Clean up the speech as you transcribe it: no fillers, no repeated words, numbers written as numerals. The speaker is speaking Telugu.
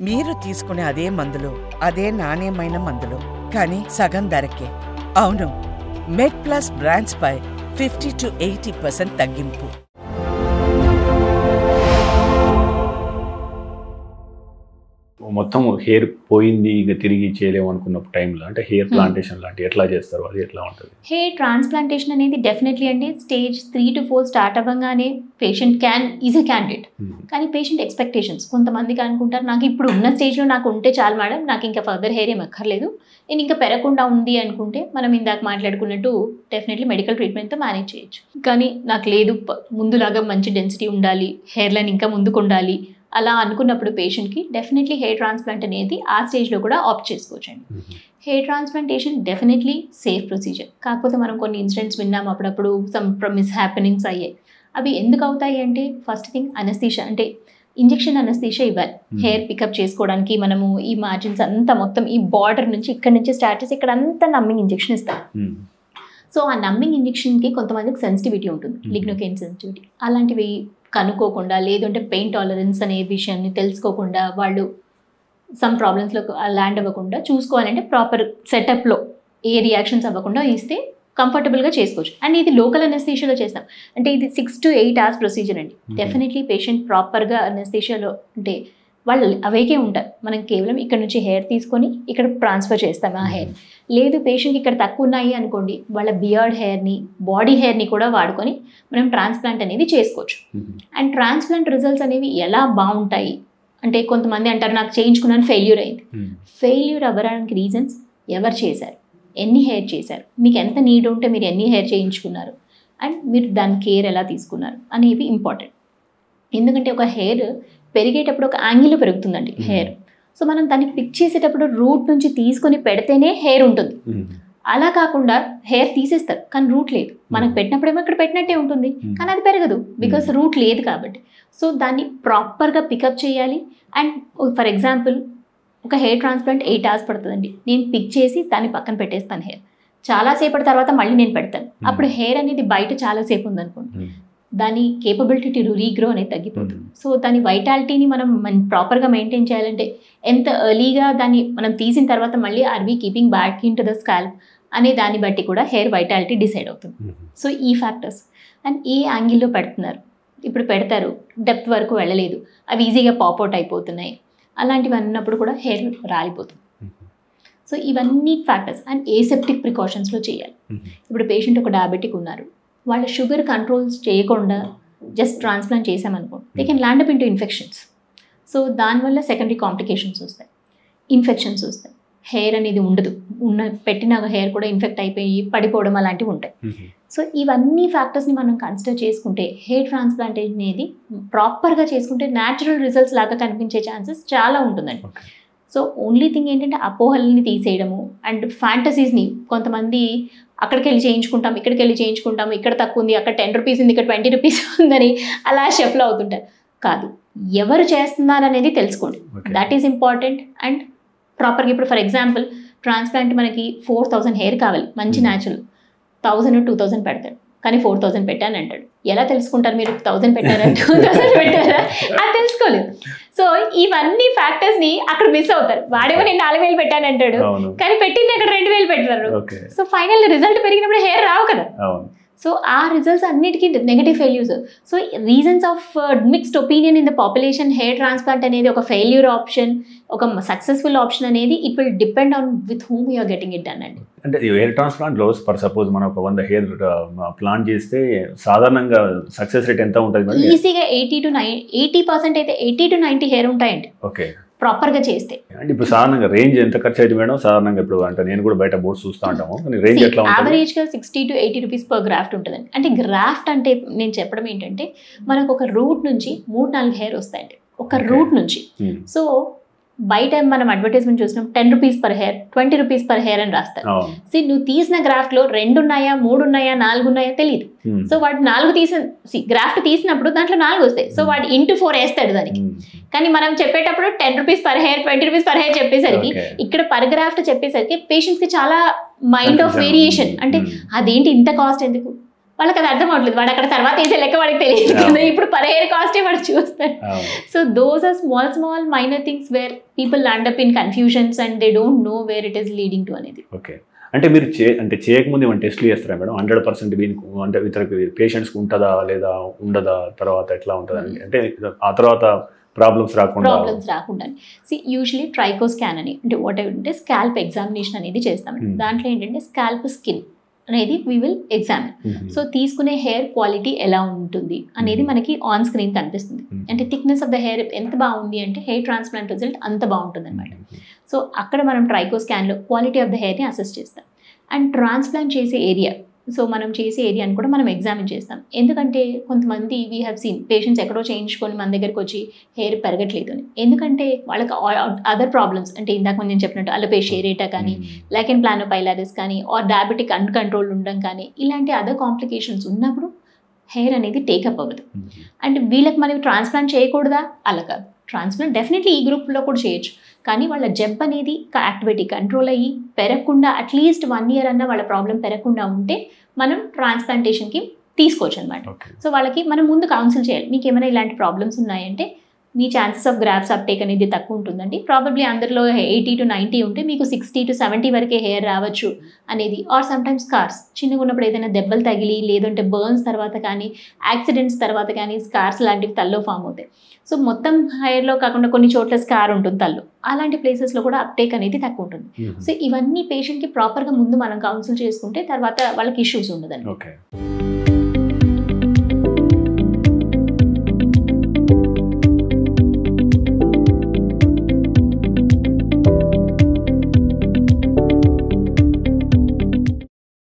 మీరు తీసుకునే అదే మందులు, అదే నాణ్యమైన మందులు, కానీ సగం ధరకే. అవును, మెడ్ప్లస్ బ్రాండ్స్ పై 50 to 80% తగ్గింపు. మొత్తం హెయిర్ పోయింది, ఇంకా తిరిగి చేయలేము అనుకున్న టైంలో అంటే హెయిర్ ప్లాంటేషన్ లాంటి ఎట్లా చేస్తారు, అది ఎట్లా ఉంటుంది? హెయిర్ ట్రాన్స్ప్లాంటేషన్ అనేది డెఫినెట్లీ అండి స్టేజ్ 3 to 4 స్టార్ట్ అవ్వగానే పేషెంట్ ఈజ్ ఎ క్యాండిడేట్. కానీ పేషెంట్ ఎక్స్పెక్టేషన్స్ కొంతమందికి అనుకుంటారు, నాకు ఇప్పుడు ఉన్న స్టేజ్లో నాకు ఉంటే చాలు మేడం, నాకు ఇంకా ఫర్దర్ హెయిర్ ఏం అక్కర్లేదు, నేను ఇంకా పెరగకుండా ఉంది అనుకుంటే మనం ఇందాక మాట్లాడుకున్నట్టు డెఫినెట్లీ మెడికల్ ట్రీట్మెంట్తో మేనేజ్ చేయొచ్చు. కానీ నాకు లేదు, ముందులాగా మంచి డెన్సిటీ ఉండాలి, హెయిర్ లైన్ ఇంకా ముందుకు ఉండాలి అలా అనుకున్నప్పుడు పేషెంట్కి డెఫినెట్లీ హెయిర్ ట్రాన్స్ప్లాంట్ అనేది ఆ స్టేజ్లో కూడా ఆప్ట్ చేసుకోవచ్చండి. Hair transplantation definitely safe procedure. కాకపోతే మనం కొన్ని ఇన్సిడెంట్స్ విన్నాము, అప్పుడప్పుడు సమ్ మిస్ హ్యాపెనింగ్స్ అయ్యాయి. అవి ఎందుకు అవుతాయి అంటే ఫస్ట్ థింగ్ అనస్థీషియా, అంటే ఇంజెక్షన్ అనస్థీషియా ఇవ్వాలి హెయిర్ పికప్ చేసుకోవడానికి. మనము ఈ మార్జిన్స్ అంతా మొత్తం ఈ బార్డర్ నుంచి ఇక్కడ నుంచి స్టార్ట్ చేసి ఇక్కడ అంతా నమ్మింగ్ ఇంజెక్షన్ ఇస్తాం. సో ఆ నమ్మింగ్ ఇంజెక్షన్కి కొంతమందికి సెన్సిటివిటీ ఉంటుంది, లిగ్నోకెయిన్ సెన్సిటివిటీ. అలాంటివి కనుక్కోకుండా, లేదంటే పెయిన్ టాలరెన్స్ అనే విషయాన్ని తెలుసుకోకుండా వాళ్ళు సమ్ ప్రాబ్లమ్స్లో ల్యాండ్ అవ్వకుండా చూసుకోవాలంటే ప్రాపర్ సెటప్లో ఏ రియాక్షన్స్ అవ్వకుండా ఇస్తే కంఫర్టబుల్గా చేసుకోవచ్చు. అండ్ ఇది లోకల్ అనస్థీషియాలో చేస్తాం, అంటే ఇది 6 to 8 hours ప్రొసీజర్ అండి. డెఫినెట్లీ పేషెంట్ ప్రాపర్గా అనస్థీషియాలో అంటే వాళ్ళు అవేకే ఉంటారు. మనం కేవలం ఇక్కడ నుంచి హెయిర్ తీసుకొని ఇక్కడ ట్రాన్స్ఫర్ చేస్తాం ఆ హెయిర్. లేదు పేషెంట్కి ఇక్కడ తక్కువ ఉన్నాయి అనుకోండి, వాళ్ళ బియర్డ్ హెయిర్ని, బాడీ హెయిర్ని కూడా వాడుకొని మనం ట్రాన్స్ప్లాంట్ అనేది చేసుకోవచ్చు. అండ్ ట్రాన్స్ప్లాంట్ రిజల్ట్స్ అనేవి ఎలా బాగుంటాయి అంటే కొంతమంది అంటారు నాకు చేయించుకున్నాను ఫెయిల్యూర్ అయింది. ఫెయిల్యూర్ అవ్వడానికి రీజన్స్ ఎవరు చేశారు, ఎన్ని హెయిర్ చేశారు, మీకు ఎంత నీడ్ ఉంటే మీరు ఎన్ని హెయిర్ చేయించుకున్నారు, అండ్ మీరు దాని కేర్ ఎలా తీసుకున్నారు అనేవి ఇంపార్టెంట్. ఎందుకంటే ఒక హెయిర్ పెరిగేటప్పుడు ఒక యాంగిల్లో పెరుగుతుందండి హెయిర్. సో మనం దాన్ని పిక్ చేసేటప్పుడు రూట్ నుంచి తీసుకొని పెడితేనే హెయిర్ ఉంటుంది. అలా కాకుండా హెయిర్ తీసేస్తారు కానీ రూట్ లేదు, మనకు పెట్టినప్పుడేమో ఇక్కడ పెట్టినట్టే ఉంటుంది కానీ అది పెరగదు, బికాస్ రూట్ లేదు కాబట్టి. సో దాన్ని ప్రాపర్గా పికప్ చేయాలి. అండ్ ఫర్ ఎగ్జాంపుల్ ఒక హెయిర్ ట్రాన్స్ప్లాంట్ 8 hours పడుతుందండి. నేను పిక్ చేసి దాన్ని పక్కన పెట్టేస్తాను హెయిర్, చాలాసేపటి తర్వాత మళ్ళీ నేను పెడతాను. అప్పుడు హెయిర్ అనేది బయట చాలాసేపు ఉందనుకోండి, దాని కేపబిలిటీ టు రీగ్రో అనేది తగ్గిపోతుంది. సో దాని వైటాలిటీని మనం ప్రాపర్గా మెయింటైన్ చేయాలంటే ఎంత ఎర్లీగా దాన్ని మనం తీసిన తర్వాత మళ్ళీ are we keeping back into the scalp అనే దాన్ని బట్టి కూడా హెయిర్ వైటాలిటీ డిసైడ్ అవుతుంది. సో ఈ ఫ్యాక్టర్స్ అండ్ ఏ యాంగిల్లో పెడుతున్నారు, ఇప్పుడు పెడతారు డెప్త్ వరకు వెళ్ళలేదు, అవి ఈజీగా పాప్అవుట్ అయిపోతున్నాయి, అలాంటివి అన్నప్పుడు కూడా హెయిర్ రాలిపోతుంది. సో ఇవన్నీ ఫ్యాక్టర్స్. అండ్ ఏసెప్టిక్ ప్రికాషన్స్లో చేయాలి. ఇప్పుడు పేషెంట్ ఒక డయాబెటిక్ ఉన్నారు, వాళ్ళ షుగర్ కంట్రోల్స్ చేయకుండా జస్ట్ ట్రాన్స్ప్లాంట్ చేసామనుకో they can land up into infections. So దానివల్ల సెకండరీ కాంప్లికేషన్స్ వస్తాయి, ఇన్ఫెక్షన్స్ వస్తాయి, హెయిర్ అనేది ఉండదు, పెట్టిన హెయిర్ కూడా ఇన్ఫెక్ట్ అయిపోయి పడిపోవడం అలాంటివి ఉంటాయి. సో ఇవన్నీ ఫ్యాక్టర్స్ని మనం కన్సిడర్ చేసుకుంటే హెయిర్ ట్రాన్స్ప్లాంటేషన్ అనేది ప్రాపర్గా చేసుకుంటే న్యాచురల్ రిజల్ట్స్ లాగా కనిపించే ఛాన్సెస్ చాలా ఉంటుందండి. సో ఓన్లీ థింగ్ ఏంటంటే అపోహల్ని తీసేయడము అండ్ ఫ్యాంటసీస్ని, కొంతమంది అక్కడికి వెళ్ళి చేయించుకుంటాం, ఇక్కడికి వెళ్ళి చేయించుకుంటాము, ఇక్కడ తక్కువ ఉంది, అక్కడ 10 rupees ఉంది, ఇక్కడ 20 rupees ఉందని అలా షెఫ్లో అవుతుంటారు. కాదు, ఎవరు చేస్తున్నారు అనేది తెలుసుకోండి, దట్ ఈస్ ఇంపార్టెంట్. అండ్ ప్రాపర్గా ఇప్పుడు ఫర్ ఎగ్జాంపుల్ ట్రాన్స్ప్లాంట్ మనకి 4000 హెయిర్ కావాలి, మంచి న్యాచురల్, 1000 2000 పెడతాడు కానీ 4000 పెట్టాను అంటాడు. ఎలా తెలుసుకుంటారు మీరు 1000 పెట్టారా 2000 పెట్టారా అది తెలుసుకోలేదు. సో ఇవన్నీ ఫ్యాక్టర్స్ని అక్కడ మిస్ అవుతారు. వాడేమో నేను 4000 పెట్టాను అంటాడు కానీ పెట్టింది అక్కడ 2000 పెట్టారు. సో ఫైనల్ రిజల్ట్ పెరిగినప్పుడు హెయిర్ రావు కదా. సో ఆ రిజల్ట్స్ అన్నిటికీ negative failures. So reasons of mixed opinion in the population, hair transplant అనేది ఒక ఫెయిల్యూర్ ఆప్షన్, ఒక సక్సెస్ఫుల్ ఆప్షన్ అనేది it will depend on with whom you are getting it done అండి. అంటే హెయిర్ ట్రాన్స్ప్లాంట్లో ఫర్ సపోజ్ మనం ఒక 100 హెయిర్ ప్లాంట్ చేస్తే సాధారణంగా సక్సెస్ రేట్ ఎంత ఉంటుంది? ఈజీగా 80% అయితే 80 to 90 హెయిర్ ఉంటాయండి. ఓకే, ప్రాపర్గా చేస్తే. అంటే ఇప్పుడు సాధారణంగా రేంజ్ ఎంత ఖర్చు అయితే మేడం? సాధారణంగా ఇప్పుడు అంటే నేను కూడా బయట బోర్డ్స్ చూస్తూ ఉంటాము, రేంజ్ ఎట్లా ఉంటుంది? యావరేజ్గా 60 to 80 rupees per గ్రాఫ్ట్ ఉంటుందండి. అంటే గ్రాఫ్ట్ అంటే నేను చెప్పడం ఏంటంటే మనకు ఒక రూట్ నుంచి 3-4 హెయిర్ వస్తాయండి ఒక రూట్ నుంచి. సో బయట మనం అడ్వర్టైజ్మెంట్ చూసినాం 10 rupees per hair, 20 rupees per hair అని రాస్తారు. సో నువ్వు తీసిన గ్రాఫ్ట్లో 2 ఉన్నాయా, 3 ఉన్నాయా, 4 ఉన్నాయా తెలియదు. సో వాడు 4 తీసిన గ్రాఫ్ట్ తీసినప్పుడు దాంట్లో 4 వస్తాయి. సో వాడు ఇంటూ 4 వేస్తాడు దానికి. కానీ మనం చెప్పేటప్పుడు 10 rupees per hair, 20 rupees per hair చెప్పేసరికి ఇక్కడ పర్ గ్రాఫ్ట్ చెప్పేసరికి పేషెంట్స్కి చాలా మైండ్ ఆఫ్ వేరియేషన్. అంటే అదేంటి ఇంత కాస్ట్ ఎందుకు, వాళ్ళకి అది అర్థం అవట్లేదు, వాడు అక్కడ తర్వాత వేసే లెక్క వాడికి తెలియదు కదా, ఇప్పుడు పర్ హెయిర్ కాస్టే వాడు చూస్తాడు. So those are small minor things where people land up in confusions and they don't know where it is leading to అనేది. ఓకే, అంటే మీరు చేయకముందు ఏమైనా టెస్ట్లు చేస్తారా మేడం? 100% దీనికి అంటే ఇతర పేషెంట్స్కి ఉంటుందా లేదా ఉండదా, తర్వాత ఎట్లా ఉంటుంది అంటే ఆ తర్వాత ప్రాబ్లమ్స్ రాకుండా యూజువలీ ట్రైకో స్కాన్ అని అంటే వాట్ అంటే స్కాల్ప్ ఎగ్జామినేషన్ అనేది చేస్తాం. దాంట్లో ఏంటంటే స్కాల్ప్ స్కిన్ అనేది వీ విల్ ఎగ్జామిన్. సో తీసుకునే హెయిర్ క్వాలిటీ ఎలా ఉంటుంది అనేది మనకి ఆన్ స్క్రీన్ కనిపిస్తుంది. అంటే థిక్నెస్ ఆఫ్ ద హెయిర్ ఎంత బాగుంది అంటే హెయిర్ ట్రాన్స్ప్లాంట్ రిజల్ట్ అంత బాగుంటుంది అనమాట. సో అక్కడ మనం ట్రైకో స్కాన్లో క్వాలిటీ ఆఫ్ ద హెయిర్ని అసెస్ చేస్తాం. అండ్ ట్రాన్స్ప్లాంట్ చేసే ఏరియా, సో మనం చేసే ఏరియాని కూడా మనం ఎగ్జామిన్ చేస్తాం. ఎందుకంటే కొంతమంది వీ హ్యావ్ సీన్ పేషెంట్స్ ఎక్కడో చేయించుకొని మన దగ్గరకు వచ్చి హెయిర్ పెరగట్లేదు అని. ఎందుకంటే వాళ్ళకి అదర్ ప్రాబ్లమ్స్ అంటే ఇందాక నేను చెప్పినట్టు అలోపేషియా ఏరేటా కానీ, లైకెన్ ప్లానోపైలారిస్ కానీ, ఆర్ డయాబెటిక్ అన్కంట్రోల్ ఉండడం కానీ, ఇలాంటి అదర్ కాంప్లికేషన్స్ ఉన్నప్పుడు హెయిర్ అనేది టేకప్ అవ్వదు. అండ్ వీళ్ళకి మనం ట్రాన్స్ప్లాంట్ చేయకూడదా? అలా కాదు, ట్రాన్స్ప్లాంట్ డెఫినెట్లీ ఈ గ్రూప్లో కూడా చేయొచ్చు. కానీ వాళ్ళ జబ్ అనేది యాక్టివిటీ కంట్రోల్ అయ్యి పెరగకుండా అట్లీస్ట్ 1 year అన్న వాళ్ళ ప్రాబ్లం పెరగకుండా ఉంటే మనం ట్రాన్స్ప్లాంటేషన్కి తీసుకోవచ్చు అనమాట. సో వాళ్ళకి మనం ముందు కౌన్సిల్ చేయాలి, మీకు ఏమైనా ఇలాంటి ప్రాబ్లమ్స్ ఉన్నాయంటే మీ ఛాన్సెస్ ఆఫ్ గ్రాఫ్స్ అప్టేక్ అనేది తక్కువ ఉంటుందండి. ప్రాబబ్లీ అందరిలో 80 to 90 ఉంటే మీకు 60 to 70 వరకే హెయిర్ రావచ్చు అనేది. ఆర్ సమ్టైమ్స్ స్కార్స్ చిన్నగా ఉన్నప్పుడు ఏదైనా దెబ్బలు తగిలి లేదంటే బర్న్స్ తర్వాత కానీ, యాక్సిడెంట్స్ తర్వాత కానీ స్కార్స్ లాంటివి తల్లో ఫామ్ అవుతాయి. సో మొత్తం హెయిర్లో కాకుండా కొన్ని చోట్ల స్కార్ ఉంటుంది తల్లో, అలాంటి ప్లేసెస్లో కూడా అప్టేక్ అనేది తక్కువ ఉంటుంది. సో ఇవన్నీ పేషెంట్కి ప్రాపర్గా ముందు మనం కౌన్సిల్ చేసుకుంటే తర్వాత వాళ్ళకి ఇష్యూస్ ఉండదండి.